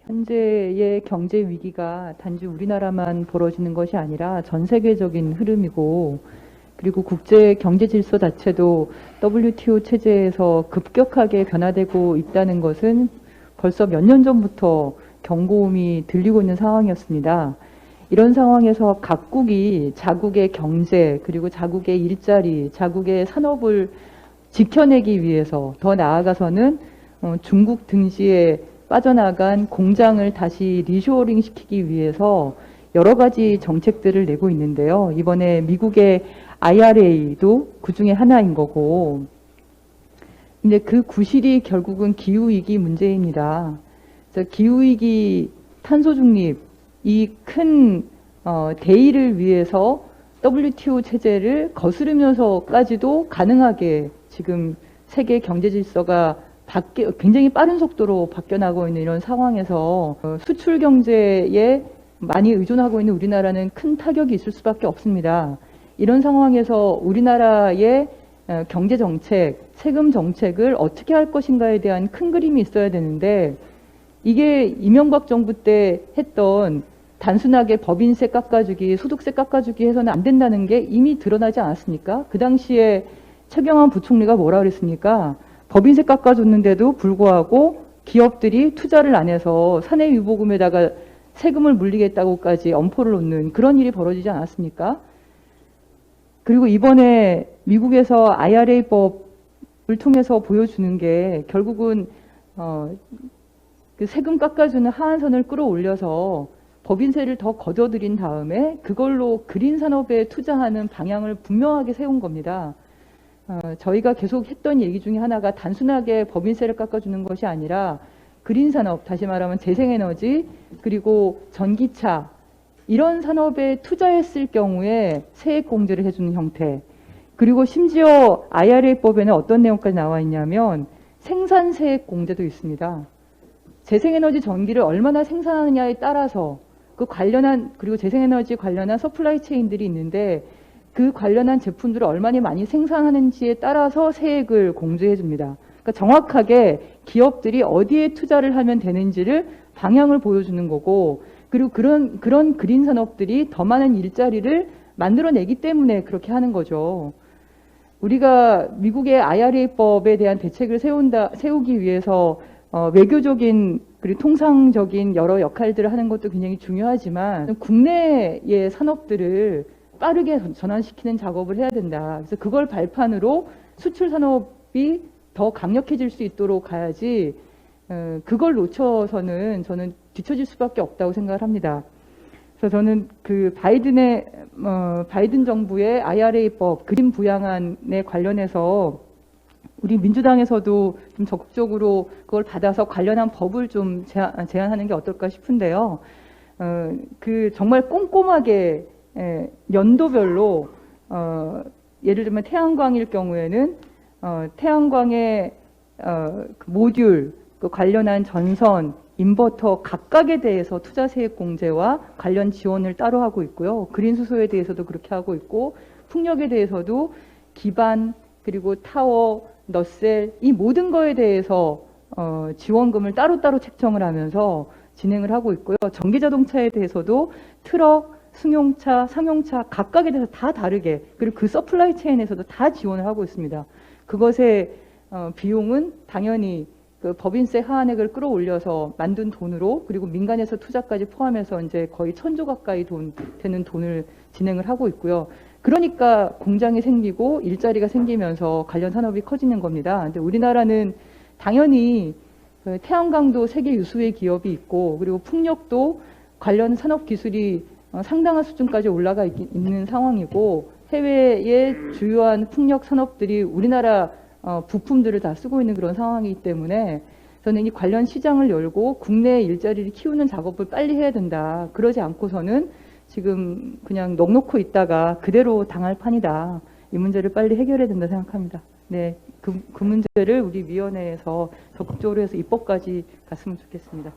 현재의 경제 위기가 단지 우리나라만 벌어지는 것이 아니라 전 세계적인 흐름이고, 그리고 국제 경제 질서 자체도 WTO 체제에서 급격하게 변화되고 있다는 것은 벌써 몇 년 전부터 경고음이 들리고 있는 상황이었습니다. 이런 상황에서 각국이 자국의 경제, 그리고 자국의 일자리, 자국의 산업을 지켜내기 위해서, 더 나아가서는 중국 등지에 빠져나간 공장을 다시 리쇼어링 시키기 위해서 여러 가지 정책들을 내고 있는데요. 이번에 미국의 IRA도 그 중에 하나인 거고, 근데 그 구실이 결국은 기후위기 문제입니다. 그래서 기후위기, 탄소중립, 이 큰 대의를 위해서 WTO 체제를 거스르면서까지도 가능하게 지금 세계 경제 질서가 굉장히 빠른 속도로 바뀌어나가고 있는 이런 상황에서 수출 경제에 많이 의존하고 있는 우리나라는 큰 타격이 있을 수밖에 없습니다. 이런 상황에서 우리나라의 경제 정책, 세금 정책을 어떻게 할 것인가에 대한 큰 그림이 있어야 되는데, 이게 이명박 정부 때 했던 단순하게 법인세 깎아주기, 소득세 깎아주기 해서는 안 된다는 게 이미 드러나지 않았습니까? 그 당시에 최경환 부총리가 뭐라 그랬습니까? 법인세 깎아줬는데도 불구하고 기업들이 투자를 안 해서 사내 유보금에다가 세금을 물리겠다고까지 엄포를 놓는 그런 일이 벌어지지 않았습니까? 그리고 이번에 미국에서 IRA법을 통해서 보여주는 게 결국은 그 세금 깎아주는 하한선을 끌어올려서 법인세를 더 거둬들인 다음에 그걸로 그린 산업에 투자하는 방향을 분명하게 세운 겁니다. 저희가 계속 했던 얘기 중에 하나가 단순하게 법인세를 깎아주는 것이 아니라 그린 산업, 다시 말하면 재생에너지, 그리고 전기차, 이런 산업에 투자했을 경우에 세액 공제를 해주는 형태, 그리고 심지어 IRA법에는 어떤 내용까지 나와 있냐면 생산세액 공제도 있습니다. 재생에너지 전기를 얼마나 생산하느냐에 따라서 그 관련한, 그리고 재생에너지 관련한 서플라이 체인들이 있는데 그 관련한 제품들을 얼마나 많이 생산하는지에 따라서 세액을 공제해 줍니다. 그러니까 정확하게 기업들이 어디에 투자를 하면 되는지를 방향을 보여주는 거고, 그리고 그런 그린 산업들이 더 많은 일자리를 만들어내기 때문에 그렇게 하는 거죠. 우리가 미국의 IRA법에 대한 대책을 세우기 위해서 외교적인 그리고 통상적인 여러 역할들을 하는 것도 굉장히 중요하지만 국내의 산업들을 빠르게 전환시키는 작업을 해야 된다. 그래서 그걸 발판으로 수출 산업이 더 강력해질 수 있도록 가야지, 그걸 놓쳐서는 저는 뒤처질 수밖에 없다고 생각을 합니다. 그래서 저는 그 바이든 정부의 IRA법 그린 부양안에 관련해서 우리 민주당에서도 좀 적극적으로 그걸 받아서 관련한 법을 좀 제안하는 게 어떨까 싶은데요. 그 정말 꼼꼼하게 연도별로 예를 들면 태양광일 경우에는 태양광의 그 모듈, 그 관련한 전선, 인버터 각각에 대해서 투자세액 공제와 관련 지원을 따로 하고 있고요. 그린 수소에 대해서도 그렇게 하고 있고, 풍력에 대해서도 기반, 그리고 타워, 넛셀, 이 모든 거에 대해서 지원금을 따로따로 책정을 하면서 진행을 하고 있고요. 전기자동차에 대해서도 트럭, 승용차, 상용차 각각에 대해서 다 다르게, 그리고 그 서플라이 체인에서도 다 지원을 하고 있습니다. 그것의 비용은 당연히 그 법인세 하한액을 끌어올려서 만든 돈으로, 그리고 민간에서 투자까지 포함해서 이제 거의 1,000조 가까이 되는 돈을 진행을 하고 있고요. 그러니까 공장이 생기고 일자리가 생기면서 관련 산업이 커지는 겁니다. 근데 우리나라는 당연히 그 태양광도 세계 유수의 기업이 있고, 그리고 풍력도 관련 산업 기술이 상당한 수준까지 올라가 있는 상황이고, 해외의 주요한 풍력 산업들이 우리나라 부품들을 다 쓰고 있는 그런 상황이기 때문에 저는 이 관련 시장을 열고 국내 일자리를 키우는 작업을 빨리 해야 된다. 그러지 않고서는 지금 그냥 넋놓고 있다가 그대로 당할 판이다. 이 문제를 빨리 해결해야 된다 생각합니다. 네, 그 문제를 우리 위원회에서 적극적으로 해서 입법까지 갔으면 좋겠습니다.